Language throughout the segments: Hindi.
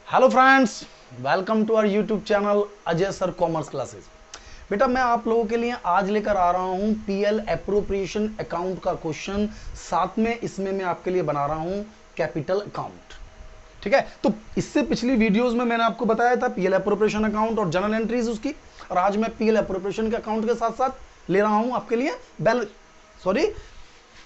Hello friends, welcome to our YouTube channel Ajay sir commerce classes. बेटा मैं आप लोगों के लिए आज लेकर आ रहा हूं पीएल एप्रोप्रिएशन अकाउंट का क्वेश्चन। साथ में इसमें मैं आपके लिए बना रहा हूं कैपिटल अकाउंट। ठीक है, तो इससे पिछली वीडियोस में मैंने आपको बताया था पीएल एप्रोप्रिएशन अकाउंट और जनरल एंट्रीज उसकी, और आज मैं पीएल एप्रोप्रिएशन के अकाउंट के साथ साथ ले रहा हूं आपके लिए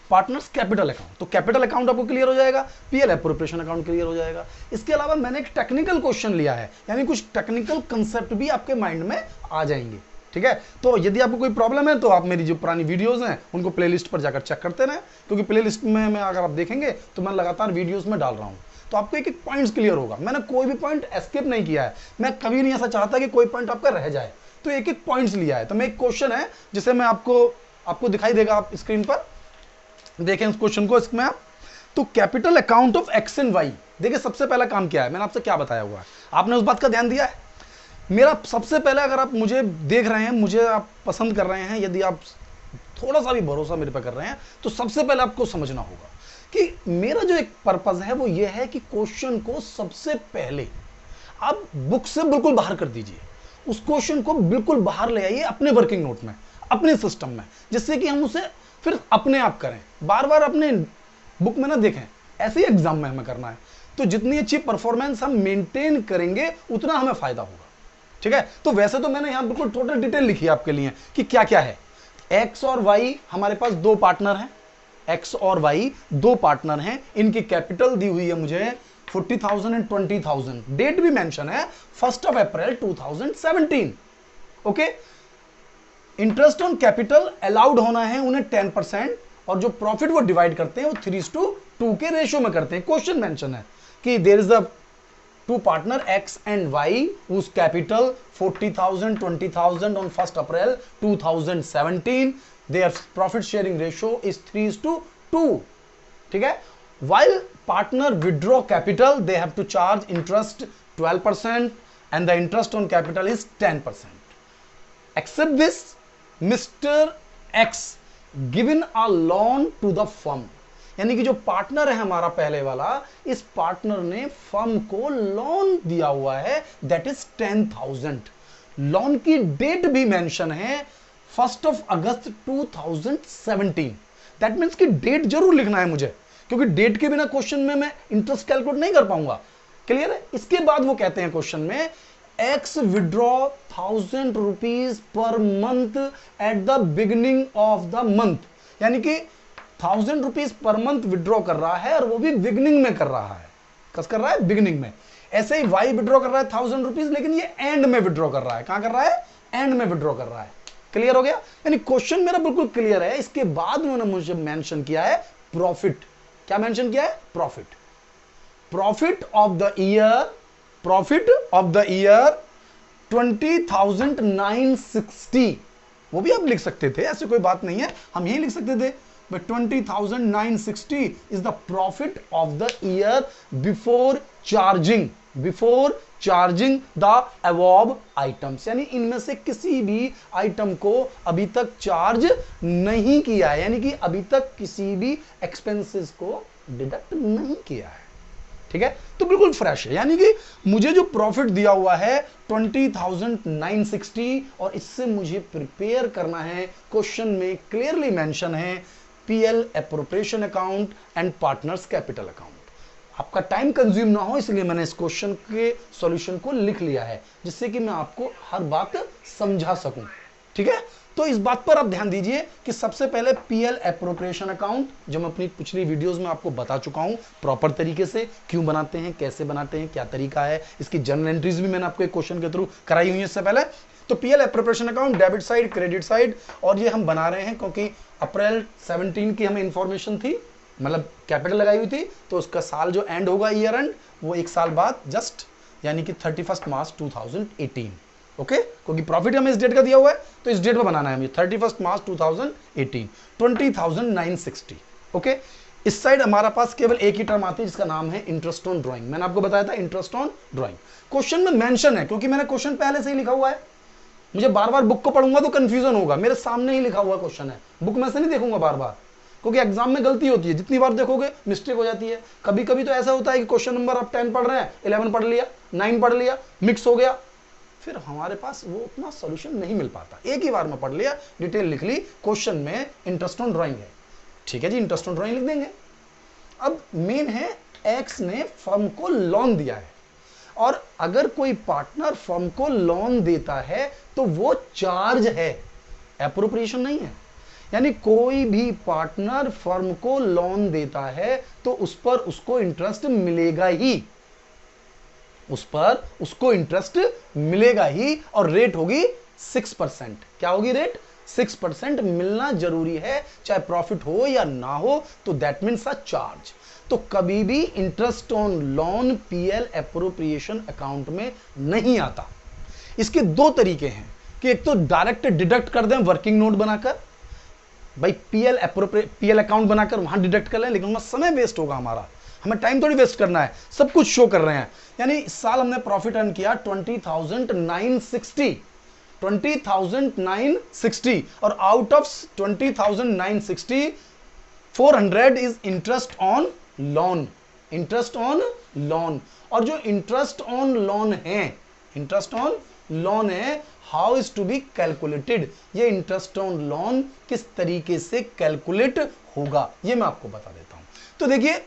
पार्टनर्स कैपिटल अकाउंट। तो कैपिटल अकाउंट आपको क्लियर हो जाएगा, पीएल एप्रोप्रिएशन अकाउंट क्लियर हो जाएगा। इसके अलावा मैंने एक टेक्निकल क्वेश्चन लिया है, यानी कुछ टेक्निकल कंसेप्ट भी आपके माइंड में आ जाएंगे। ठीक है, तो यदि आपको कोई प्रॉब्लम है तो आप मेरी जो पुरानी वीडियोस हैं उनको प्लेलिस्ट पर जाकर चेक करते रहें, क्योंकि प्लेलिस्ट में मैं अगर आप देखेंगे तो मैं लगातार वीडियोस में डाल रहा हूं, तो आपको एक एक पॉइंट्स क्लियर होगा। मैंने कोई भी पॉइंट एस्केप नहीं किया है, मैं कभी नहीं ऐसा चाहता कि कोई पॉइंट आपका रह जाए, तो एक एक पॉइंट्स लिया है। तो मैं एक क्वेश्चन है जिसे मैं आपको दिखाई देगा, आप स्क्रीन पर देखें उस क्वेश्चन को। इसमें आप तो capital account of X and Y, देखिए सबसे पहला काम क्या है, मैंने आपसे क्या बताया हुआ है, आपने उस बात का ध्यान दिया है। मेरा सबसे पहले, अगर आप मुझे देख रहे हैं, मुझे आप पसंद कर रहे हैं, यदि आप थोड़ा सा भी भरोसा मेरे पे कर रहे हैं, तो सबसे पहले आपको समझना होगा कि मेरा जो एक पर्पज है वो ये है कि क्वेश्चन को सबसे पहले आप बुक से बिल्कुल बाहर कर दीजिए, उस क्वेश्चन को बिल्कुल बाहर ले आइए अपने वर्किंग नोट में, अपने सिस्टम में, जिससे कि हम उसे फिर अपने आप करें, बार बार अपने बुक में ना देखें। ऐसे ही एग्जाम में हमें करना है, तो जितनी अच्छी परफॉर्मेंस हम मेंटेन करेंगे उतना हमें फायदा होगा। ठीक है, तो वैसे तो मैंने यहां बिल्कुल टोटल डिटेल लिखी है आपके लिए कि क्या क्या है। एक्स और वाई हमारे पास दो पार्टनर हैं, एक्स और वाई दो पार्टनर हैं, इनकी कैपिटल दी हुई है मुझे 40,000 एंड 20,000। डेट भी मेंशन है 1 April 2017। Okay, interest on capital allowed होना है उन्हें 10%, और जो प्रॉफिट वो डिवाइड करते हैं वो 3:2 के रेशियो में करते हैं। क्वेश्चन मेंशन है कि there is a two partner X and Y whose capital 40,000 20,000 on 1 April 2017, their profit sharing ratio is 3:2। ठीक है, while partner withdraw capital they have to charge interest 12% and the interest on capital is 10%. Except this, Mr. X given a loan to the firm, यानी कि जो पार्टनर है हमारा पहले वाला, इस पार्टनर ने फर्म को लोन दिया हुआ है, दैट इज 10,000। लोन की डेट भी मेंशन है 1 अगस्त 2017। दैट मीन्स कि डेट जरूर लिखना है मुझे, क्योंकि डेट के बिना क्वेश्चन में मैं इंटरेस्ट कैलकुलेट नहीं कर पाऊंगा। क्लियर है। इसके बाद वो कहते हैं क्वेश्चन में x withdraw 1,000 rupees per month at the beginning of the month, यानी कि 1,000 रुपीज पर मंथ विड्रॉ कर रहा है, और वो भी बिगिनिंग में कर रहा है। कस कर रहा है? बिगिनिंग में। ऐसे ही वाई विड्रॉ कर रहा है 1,000 रुपीज, लेकिन ये एंड में विड्रॉ कर रहा है। कहां कर रहा है? एंड में विड्रॉ कर रहा है। क्लियर हो गया? यानी क्वेश्चन मेरा बिल्कुल क्लियर है। इसके बाद उन्होंने मुझे मेंशन किया है प्रॉफिट। क्या मेंशन किया है? Profit. Profit of the year, profit of the year 20,960। वो भी आप लिख सकते थे, ऐसे कोई बात नहीं है, हम यही लिख सकते थे, but 20,960 is the profit of the year before charging the above items, यानी इनमें से किसी भी आइटम को अभी तक चार्ज नहीं किया है, यानी कि अभी तक किसी भी एक्सपेंसेस को डिडक्ट नहीं किया है। ठीक है, तो बिल्कुल फ्रेश है। यानी कि मुझे जो प्रॉफिट दिया हुआ है 20,960, और इससे मुझे प्रिपेयर करना है। क्वेश्चन में क्लियरली मेंशन है PL appropriation account and partners capital account. आपका टाइम कंज्यूम ना हो, इसलिए मैंने इस क्वेश्चन के सॉल्यूशन को लिख लिया है, जिससे कि मैं आपको हर बात समझा सकूं। ठीक है, तो इस बात पर आप ध्यान दीजिए कि सबसे पहले पीएल एप्रोप्रिएशन अकाउंट, जो मैं अपनी पिछली वीडियोस में आपको बता चुका हूं प्रॉपर तरीके से, क्यों बनाते हैं, कैसे बनाते हैं, क्या तरीका है, इसकी जर्नल एंट्रीज भी मैंने आपको एक क्वेश्चन के थ्रू कराई हुई है इससे पहले। तो PL appropriation account debit side, credit side, और ये हम बना रहे हैं क्योंकि अप्रैल 17 की हमें इंफॉर्मेशन थी, मतलब कैपिटल लगाई हुई थी, तो उसका साल जो एंड होगा ईयर एंड, वो एक साल बाद जस्ट, यानी कि 31 मार्च 2018। ओके, क्योंकि प्रॉफिट हमें इस डेट का दिया हुआ है, तो इस डेट पर बनाना है हमें 31 मार्च 2018, 20,960। ओके, इस साइड हमारा पास केवल एक ही टर्म आती है जिसका नाम है इंटरेस्ट ऑन ड्राइंग। मैंने आपको बताया था इंटरेस्ट ऑन ड्राइंग। क्वेश्चन में मेंशन है, क्योंकि मैंने क्वेश्चन पहले से ही लिखा हुआ है, मुझे बार बार बुक को पढ़ूंगा तो कंफ्यूजन होगा। मेरे सामने ही लिखा हुआ क्वेश्चन है, बुक में से नहीं देखूंगा बार बार, क्योंकि एग्जाम में गलती होती है, जितनी बार देखोगे मिस्टेक हो जाती है। कभी कभी तो ऐसा होता है कि क्वेश्चन नंबर आप 10 पढ़ रहे हैं, 11 पढ़ लिया, 9 पढ़ लिया, मिक्स हो गया, फिर हमारे पास वो उतना सॉल्यूशन नहीं मिल पाता। एक ही बार में पढ़ लिया, डिटेल लिख ली, क्वेश्चन में इंटरेस्ट ऑन ड्राइंग है, ठीक है जी, इंटरेस्ट ऑन ड्राइंग लिख देंगे। अब मेन है, एक्स ने फर्म को लोन दिया है, और अगर कोई पार्टनर फर्म को लोन देता है तो वो चार्ज है, एप्रोप्रिएशन नहीं है। यानी कोई भी पार्टनर फर्म को लोन देता है तो उस पर उसको इंटरेस्ट मिलेगा ही, उस पर उसको इंटरेस्ट मिलेगा ही, और रेट होगी 6%। क्या होगी रेट? 6% मिलना जरूरी है, चाहे प्रॉफिट हो या ना हो, तो दैट मीन्स अ चार्ज। तो कभी भी interest on loan PL appropriation account में नहीं आता। इसके दो तरीके हैं कि एक तो डायरेक्ट डिडक्ट कर दें वर्किंग नोट बनाकर, भाई पीएल अकाउंट बनाकर वहां डिडक्ट कर लें, लेकिन उसमें समय वेस्ट होगा हमारा, हमें टाइम थोड़ी वेस्ट करना है, सब कुछ शो कर रहे हैं। यानी इस साल हमने प्रॉफिट अर्न किया 20,960, 20,960, और out of 20,960 400 is interest on loan, interest on loan. और जो इंटरेस्ट ऑन लोन है, इंटरेस्ट ऑन लोन है, how is to be calculated, ये इंटरेस्ट ऑन लोन किस तरीके से कैलकुलेट होगा ये मैं आपको बता देता हूं। तो देखिए,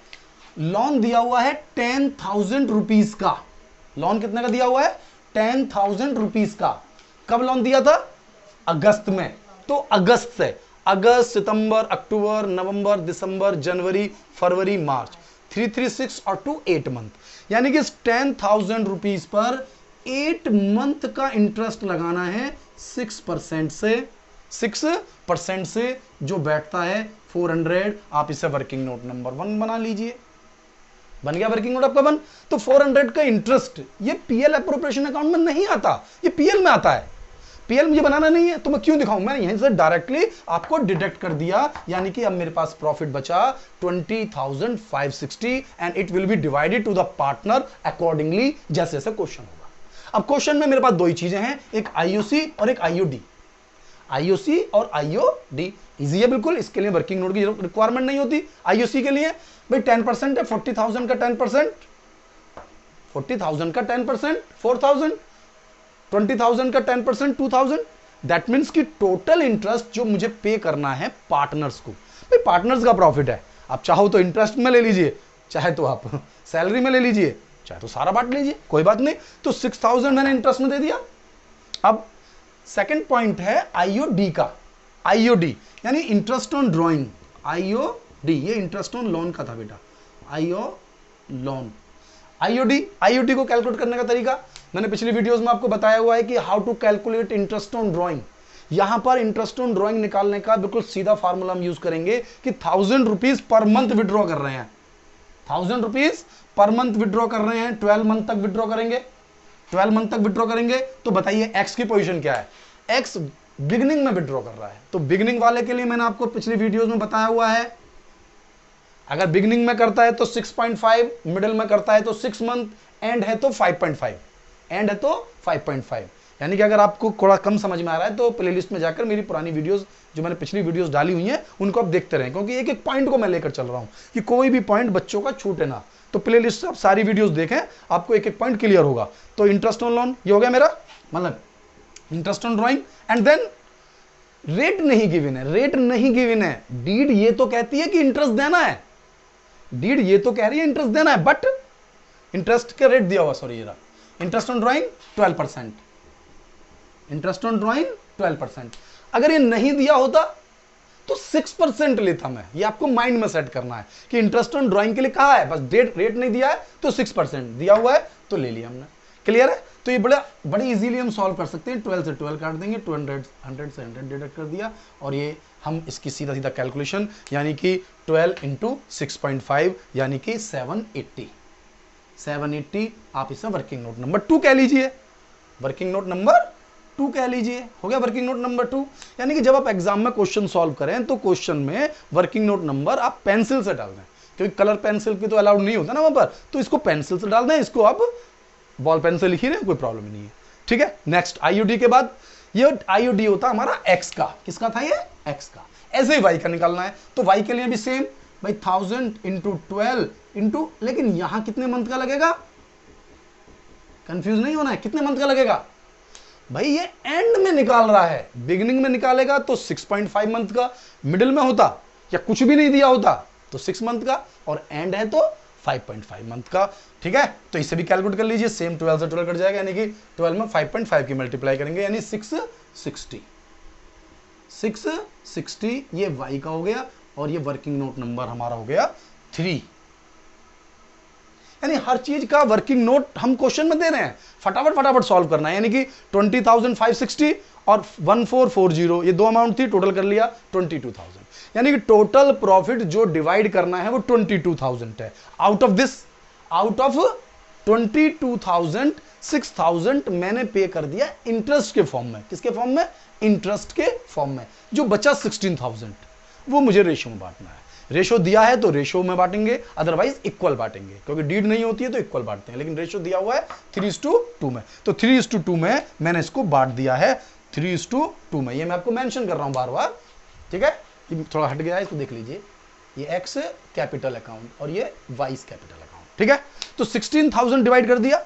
लोन दिया हुआ है 10,000 रुपीज का, लोन कितने का दिया हुआ है? 10,000 रुपीज का। कब लोन दिया था? अगस्त में। तो अगस्त से, अगस्त, सितंबर, अक्टूबर, नवंबर, दिसंबर, जनवरी, फरवरी, मार्च, 336 और 2 8 मंथ। यानी कि इस 10,000 रुपीज पर 8 मंथ का इंटरेस्ट लगाना है 6% से, 6% से जो बैठता है 400। आप इसे वर्किंग नोट नंबर 1 बना लीजिए। बन गया वर्किंग नोट आपका 1। तो 400 का इंटरेस्ट ये पीएल एप्रोप्रिएशन अकाउंट में नहीं आता, ये पीएल में आता है। पीएल मुझे बनाना नहीं है तो मैं क्यों दिखाऊं, मैंने यहीं से डायरेक्टली आपको डिडक्ट कर दिया। यानी कि अब मेरे पास प्रॉफिट बचा 20,560 and it will be divided to the partner accordingly, जैसे जैसे क्वेश्चन होगा। अब क्वेश्चन में मेरे पास दो ही चीजें हैं, एक आईओसी और एक आईओडी। आईओसी और आईओडी इजी है बिल्कुल, इसके लिए वर्किंग नोट की रिक्वायरमेंट नहीं होती। आईओसी के लिए भाई 10% है, 40,000 का 10%, 40,000 का 10%, 4,000, 20,000 का 10%, 2,000। दैट मीन्स कि टोटल इंटरेस्ट जो मुझे पे करना है पार्टनर्स को, भाई पार्टनर्स का प्रॉफिट है, आप चाहो तो इंटरेस्ट में ले लीजिए, चाहे तो आप सैलरी में ले लीजिए, चाहे तो सारा बांट लीजिए, कोई बात नहीं। तो 6,000 मैंने इंटरेस्ट में दे दिया। अब सेकंड पॉइंट है आईओडी का। आईओडी यानी इंटरेस्ट ऑन ड्राइंग, आईओडी, ये इंटरेस्ट ऑन लोन का था बेटा, आईओ लोन। आईओडी को कैलकुलेट करने का तरीका मैंने पिछली वीडियोस में आपको बताया हुआ है कि how to calculate interest on drawing. यहां पर इंटरेस्ट ऑन ड्राइंग निकालने का बिल्कुल सीधा फार्मूला हम यूज करेंगे कि 1,000 रुपीज पर मंथ विड्रॉ कर रहे हैं, 1,000 रुपीज पर मंथ विड्रॉ कर रहे हैं, 12 मंथ तक विड्रॉ करेंगे, 12 मंथ तक विड्रॉ करेंगे। तो बताइए एक्स की पोजीशन क्या है? एक्स बिगिनिंग में विड्रॉ कर रहा है, तो बिगिनिंग वाले के लिए मैंने आपको पिछली वीडियोस में बताया हुआ है, अगर बिगिनिंग में करता है तो 6.5, मिडिल में करता है तो 6 मंथ, एंड है तो 5.5, एंड है तो 5.5। यानी कि अगर आपको थोड़ा कम समझ में आ रहा है तो प्लेलिस्ट में जाकर मेरी पुरानी वीडियोस जो मैंने पिछली वीडियोस डाली हुई हैं उनको आप देखते रहें, क्योंकि एक एक पॉइंट को मैं लेकर चल रहा हूं कि कोई भी पॉइंट बच्चों का छूटे ना। तो प्लेलिस्ट से आप सारी वीडियोस देखें, आपको एक एक पॉइंट क्लियर होगा। तो इंटरेस्ट ऑन लोन ये हो गया मेरा, मतलब interest on drawing. And then rate नहीं गिवन है, रेट नहीं गिवन है। डीड ये तो कहती है कि इंटरेस्ट देना है, डीड ये तो कह रही है इंटरेस्ट देना है, बट इंटरेस्ट का रेट दिया हुआ, सॉरी, ये interest on drawing 12%, interest on drawing 12%। अगर ये नहीं दिया होता तो 6% लेता मैं। ये आपको माइंड में सेट करना है कि इंटरेस्ट ऑन ड्राइंग के लिए कहा है, बस रेट नहीं दिया है तो 6% दिया हुआ है तो ले लिया हमने। क्लियर है? तो ये बड़े इजीली हम सॉल्व कर सकते हैं। 12 से 12 काट देंगे, 200 100 से 100 डिडक्ट कर दिया, और ये हम इसकी सीधा सीधा कैलकुलेशन, यानी कि 12 इंटू 6.5 यानी कि 780, 780। आप इसे वर्किंग नोट नंबर 2 कह लीजिए, वर्किंग नोट नंबर 2 कह लीजिए। हो गया वर्किंग नोट नंबर 2। यानी कि जब आप एग्जाम में क्वेश्चन सॉल्व करें तो क्वेश्चन में वर्किंग नोट नंबर आप पेंसिल से डाल दें, क्योंकि कलर पेंसिल की तो अलाउड नहीं होता ना वहां पर, तो इसको पेंसिल से डाल दें, इसको आप बॉल पेन से लिख ही रहे, कोई प्रॉब्लम नहीं है। ठीक है, नेक्स्ट आईओडी के बाद ये आईओडी होता हमारा एक्स का। किसका था ये? एक्स का। ऐसे ही y का निकालना है, तो y के लिए भी सेम भाई 1000 इंटू 12 इंटू, लेकिन यहां कितने मंथ का लगेगा, कंफ्यूज नहीं होना है, कितने मंथ का लगेगा भाई, ये एंड में निकाल रहा है, बिगिनिंग में निकालेगा तो 6.5 मंथ का, मिडिल में होता या कुछ भी नहीं दिया होता तो 6 मंथ का, और एंड है तो 5.5 मंथ का। ठीक है, तो इसे भी कैलकुलेट कर लीजिए, सेम 12 से 12 कट जाएगा, यानी कि 12 में 5.5 की मल्टीप्लाई करेंगे, यानी 660 ये y का हो गया, और ये वर्किंग नोट नंबर हमारा हो गया 3। यानी हर चीज का वर्किंग नोट हम क्वेश्चन में दे रहे हैं, फटाफट सॉल्व करना है। यानी कि 20,560 और 1440 ये दो अमाउंट थी, टोटल कर लिया 22,000, यानी कि टोटल प्रॉफिट जो डिवाइड करना है वो 22,000 है। आउट ऑफ 22,000 6,000 मैंने पे कर दिया इंटरेस्ट के फॉर्म में। किसके फॉर्म में, इंटरेस्ट के फॉर्म में। जो बचा 16,000 वो मुझे रेशो में बांटना है। रेशो दिया है तो रेशो में बांटेंगे, अदरवाइज इक्वल बांटेंगे, क्योंकि डीड नहीं होती है तो इक्वल बांटते हैं, लेकिन रेशो दिया हुआ है 3:2 में, तो 3:2 में मैंने इसको बांट दिया है 3:2 में। ये मैं आपको मेंशन कर रहा हूं बार बार, ठीक है, ये थोड़ा हट गया है, इसको देख लीजिए, ये एक्स कैपिटल अकाउंट और ये वाइस कैपिटल अकाउंट। ठीक है, तो 16,000 डिवाइड कर दिया।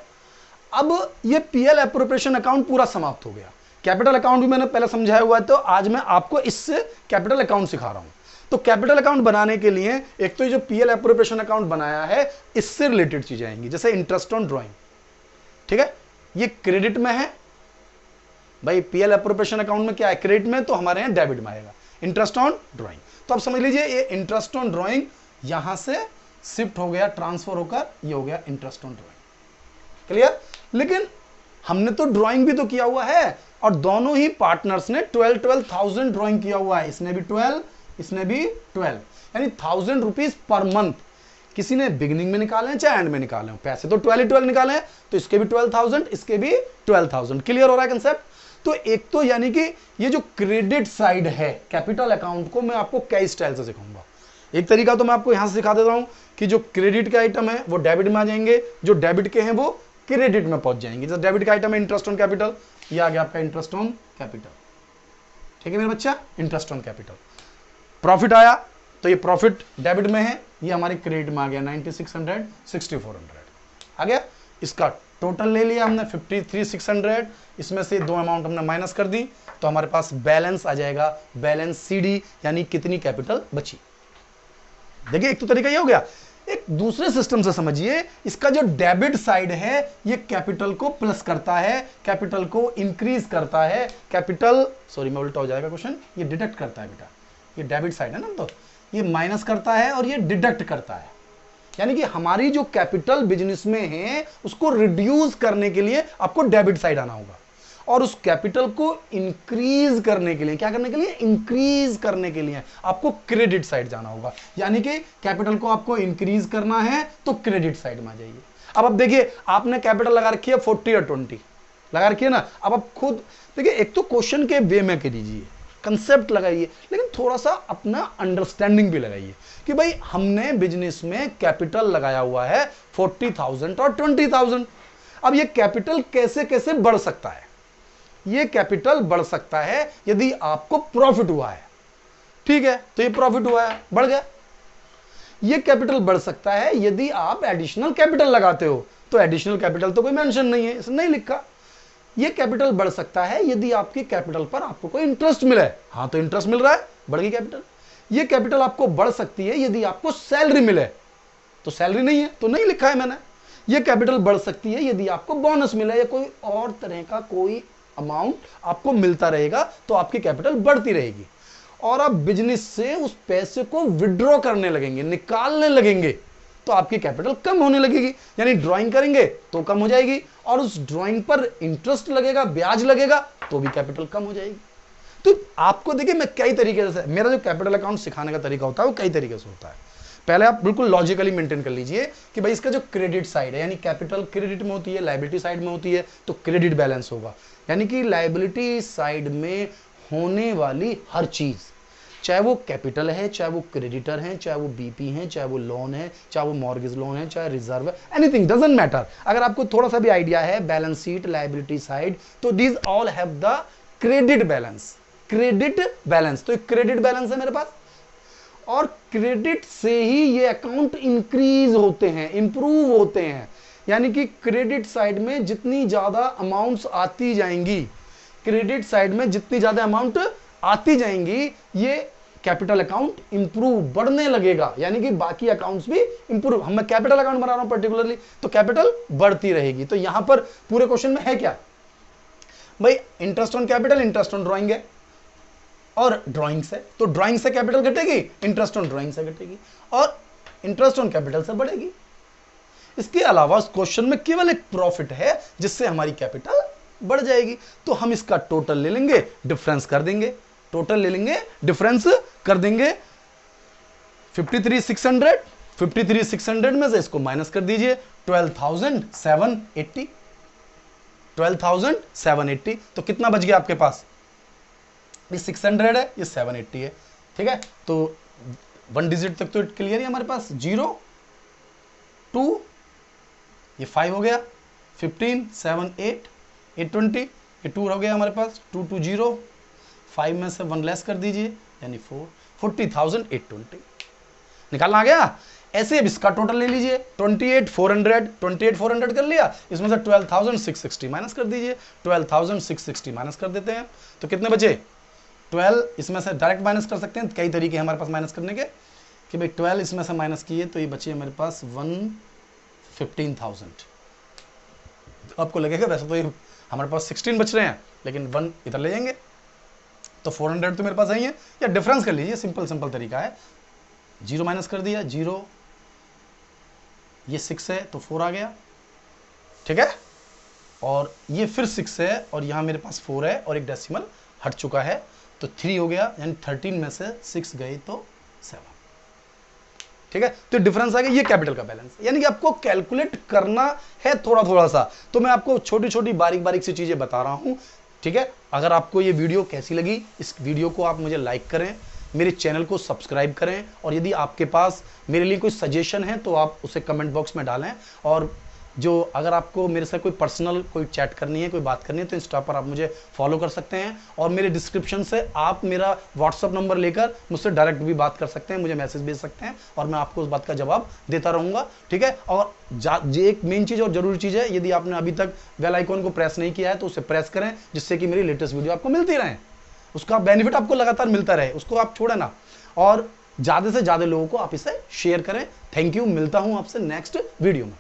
अब ये पीएल एप्रोप्रिएशन अकाउंट पूरा समाप्त हो गया। कैपिटल अकाउंट भी मैंने पहले समझाया हुआ है, तो आज मैं आपको इससे कैपिटल अकाउंट सिखा रहा हूं। तो कैपिटल अकाउंट बनाने के लिए एक तो ये जो पीएल एप्रोप्रिएशन अकाउंट बनाया है इससे रिलेटेड चीजें आएंगी, जैसे इंटरेस्ट ऑन ड्राइंग। ठीक है, ये क्रेडिट में है भाई, पीएल एप्रोप्रिएशन अकाउंट में क्या है, क्रेडिट में, तो हमारे यहां डेबिट में आएगा इंटरेस्ट ऑन ड्राइंग। तो अब समझ लीजिए ये इंटरेस्ट ऑन ड्राइंग यहां से शिफ्ट हो गया, ट्रांसफर होकर ये हो गया इंटरेस्ट ऑन ड्राइंग। क्लियर? लेकिन हमने तो ड्राइंग भी तो किया हुआ है, और दोनों ही पार्टनर्स ने 12,000 ड्राइंग किया हुआ है, इसने भी 12, इसने भी 12, यानी 1,000 रुपीज पर मंथ। किसी ने बिगिनिंग में निकाले हैं चाहे एंड में निकाले हो, पैसे तो 12 निकाले हैं, तो इसके भी 12,000, इसके भी 12,000। क्लियर हो रहा है कंसेप्ट? तो एक तो यानी कि ये जो क्रेडिट साइड है कैपिटल अकाउंट को मैं आपको कई स्टाइल से सिखाऊंगा। एक तरीका तो मैं आपको यहां से सिखा देता हूं कि जो क्रेडिट के आइटम है वो डेबिट में आ जाएंगे, जो डेबिट के हैं वो क्रेडिट में पहुंच जाएंगे। जैसे डेबिट का आइटम है इंटरेस्ट ऑन कैपिटल, ये आ गया आपका इंटरेस्ट ऑन कैपिटल। ठीक है मेरा बच्चा, इंटरेस्ट ऑन कैपिटल। प्रॉफिट आया तो ये प्रॉफिट डेबिट में है, ये हमारे क्रेडिट में आ गया 9600, 6400 आ गया। इसका टोटल ले लिया हमने 53,600, इसमें से दो अमाउंट हमने माइनस कर दी, तो हमारे पास बैलेंस आ जाएगा, बैलेंस सीडी, यानी कितनी कैपिटल बची। देखिए एक तो तरीका ये हो गया। एक दूसरे सिस्टम से समझिए, इसका जो डेबिट साइड है ये कैपिटल को प्लस करता है, कैपिटल को इंक्रीज करता है, कैपिटल, सॉरी मैं उल्टा हो जाएगा क्वेश्चन, ये डिडक्ट करता है बेटा, ये डेबिट साइड है ना, तो ये माइनस करता है और ये डिडक्ट करता है। यानी कि हमारी जो कैपिटल बिजनेस में है उसको रिड्यूस करने के लिए आपको डेबिट साइड आना होगा, और उस कैपिटल को इंक्रीज करने के लिए, क्या करने के लिए, इंक्रीज करने के लिए आपको क्रेडिट साइड जाना होगा। यानी कि कैपिटल को आपको इंक्रीज करना है तो क्रेडिट साइड में आ जाइए। अब देखिए आपने कैपिटल लगा रखी है 40 और 20 लगा रखी है ना। अब आप खुद देखिए, एक तो क्वेश्चन के वे में कीजिए, कंसेप्ट लगाइए, लेकिन थोड़ा सा अपना अंडरस्टैंडिंग भी लगाइए कि भाई हमने बिजनेस में कैपिटल लगाया हुआ है 40,000 और 20,000। अब ये कैपिटल कैसे कैसे बढ़ सकता है, ये कैपिटल बढ़ सकता है यदि आपको प्रॉफिट हुआ है। ठीक है, तो ये प्रॉफिट हुआ है, बढ़ गया। ये कैपिटल बढ़ सकता है यदि आप एडिशनल कैपिटल लगाते हो, तो एडिशनल कैपिटल तो कोई मेंशन नहीं है, इसने नहीं लिखा। ये कैपिटल बढ़ सकता है यदि आपकी कैपिटल पर आपको कोई इंटरेस्ट मिले, हाँ तो इंटरेस्ट मिल रहा है, बढ़ गई कैपिटल। ये कैपिटल आपको बढ़ सकती है यदि आपको सैलरी मिले, तो सैलरी नहीं है तो नहीं लिखा है मैंने। ये कैपिटल बढ़ सकती है यदि आपको बोनस मिले या कोई और तरह का कोई अमाउंट आपको मिलता रहेगा, तो आपकी कैपिटल बढ़ती रहेगी, और आप बिजनेस से उस पैसे को विड्रॉ करने लगेंगे, निकालने लगेंगे, तो आपकी कैपिटल कम होने लगेगी। यानी ड्राइंग करेंगे तो कम हो जाएगी, और उस ड्राइंग पर इंटरेस्ट लगेगा, ब्याज लगेगा, तो भी कैपिटल कम हो जाएगी। तो आपको देखिए मैं कई तरीके से, मेरा जो कैपिटल अकाउंट सिखाने का तरीका होता है वो कई तरीके से होता है। पहले आप बिल्कुल लॉजिकली मेंटेन कर लीजिए कि भाई इसका जो क्रेडिट साइड है, यानी कैपिटल क्रेडिट में होती है, लायबिलिटी साइड में होती है, तो क्रेडिट बैलेंस होगा। यानी कि लायबिलिटी साइड में होने वाली हर चीज, चाहे वो कैपिटल है, चाहे वो क्रेडिटर है, चाहे वो बीपी है, चाहे वो लोन है, चाहे वो मॉर्गेज लोन है, चाहे रिजर्व है, एनीथिंग डजंट मैटर। अगर आपको थोड़ा सा भी आइडिया है बैलेंस शीट, लायबिलिटी साइड, तो these all have the credit balance. Credit balance, तो एक क्रेडिट बैलेंस है मेरे पास, और क्रेडिट से ही ये अकाउंट इंक्रीज होते हैं, इंप्रूव होते हैं। यानी कि क्रेडिट साइड में जितनी ज्यादा अमाउंट्स आती जाएंगी, क्रेडिट साइड में जितनी ज्यादा अमाउंट आती जाएंगी, ये कैपिटल अकाउंट इंप्रूव, बढ़ने लगेगा। यानी कि बाकी अकाउंट्स भी इंप्रूव, मैं कैपिटल अकाउंट बना रहा हूं पर्टिकुलरली, तो कैपिटल बढ़ती रहेगी। तो यहां पर पूरे क्वेश्चन में है क्या भाई, interest on capital, interest on drawing है, और ड्राइंग से, तो ड्राइंग से कैपिटल घटेगी, इंटरेस्ट ऑन ड्राइंग से घटेगी, और इंटरेस्ट ऑन कैपिटल से बढ़ेगी। इसके अलावा उस क्वेश्चन में केवल एक प्रॉफिट है जिससे हमारी कैपिटल बढ़ जाएगी। तो हम इसका टोटल ले लेंगे, डिफरेंस कर देंगे, टोटल ले लेंगे, डिफरेंस कर देंगे। 53,600, 53,600 में से इसको माइनस कर दीजिए, 12,780, 12,780। तो कितना बच गया आपके पास, ये 600 है, ये 780 है, ठीक है। तो 1 डिजिट तक तो क्लियर है हमारे पास, 0 2, ये 5 हो गया, 15 7 8 820, ये 2 हो गया हमारे पास, 2 2 0, 5 में से 1 लेस कर दीजिए, यानी 4, 40,820 निकालना आ गया। ऐसे अब इसका टोटल ले लीजिए, 28,400 कर लिया, इसमें से 12,660 माइनस कर दीजिए, 12,660 माइनस कर देते हैं, तो कितने बचे 12, इसमें से डायरेक्ट माइनस कर सकते हैं, कई तरीके हमारे पास माइनस करने के, कि भाई 12 इसमें से माइनस किए तो ये बचे हमारे पास 115,000। आपको लगेगा वैसे तो ये हमारे पास 16 बच रहे हैं, लेकिन 1 इधर ले जाएंगे तो 400 तो मेरे पास आई है, या डिफरेंस कर लीजिए, सिंपल तरीका है, 0 माइनस कर दिया, 0, ये 6 है तो 4 आ गया, ठीक है, और ये फिर 6 है, और यहां मेरे पास 4 है, और एक डेसिमल हट चुका है, तो 3 हो गया, यानी 13 में से 6 गए तो 7, ठीक है। तो डिफरेंस आ गया, ये कैपिटल का बैलेंस। यानी कि आपको कैलकुलेट करना है थोड़ा सा, तो मैं आपको छोटी छोटी बारीक सी चीजें बता रहा हूं, ठीक है। अगर आपको ये वीडियो कैसी लगी, इस वीडियो को आप मुझे लाइक करें, मेरे चैनल को सब्सक्राइब करें, और यदि आपके पास मेरे लिए कोई सजेशन है तो आप उसे कमेंट बॉक्स में डालें। और जो अगर आपको मेरे से कोई पर्सनल कोई चैट करनी है, कोई बात करनी है, तो इंस्टा पर आप मुझे फॉलो कर सकते हैं, और मेरे डिस्क्रिप्शन से आप मेरा व्हाट्सअप नंबर लेकर मुझसे डायरेक्ट भी बात कर सकते हैं, मुझे मैसेज भेज सकते हैं, और मैं आपको उस बात का जवाब देता रहूँगा, ठीक है। और एक मेन चीज़ और ज़रूरी चीज़ है, यदि आपने अभी तक बेल आइकॉन को प्रेस नहीं किया है तो उसे प्रेस करें, जिससे कि मेरी लेटेस्ट वीडियो आपको मिलती रहे, उसका बेनिफिट आपको लगातार मिलता रहे, उसको आप छोड़े ना, और ज़्यादा से ज़्यादा लोगों को आप इसे शेयर करें। थैंक यू, मिलता हूँ आपसे नेक्स्ट वीडियो में।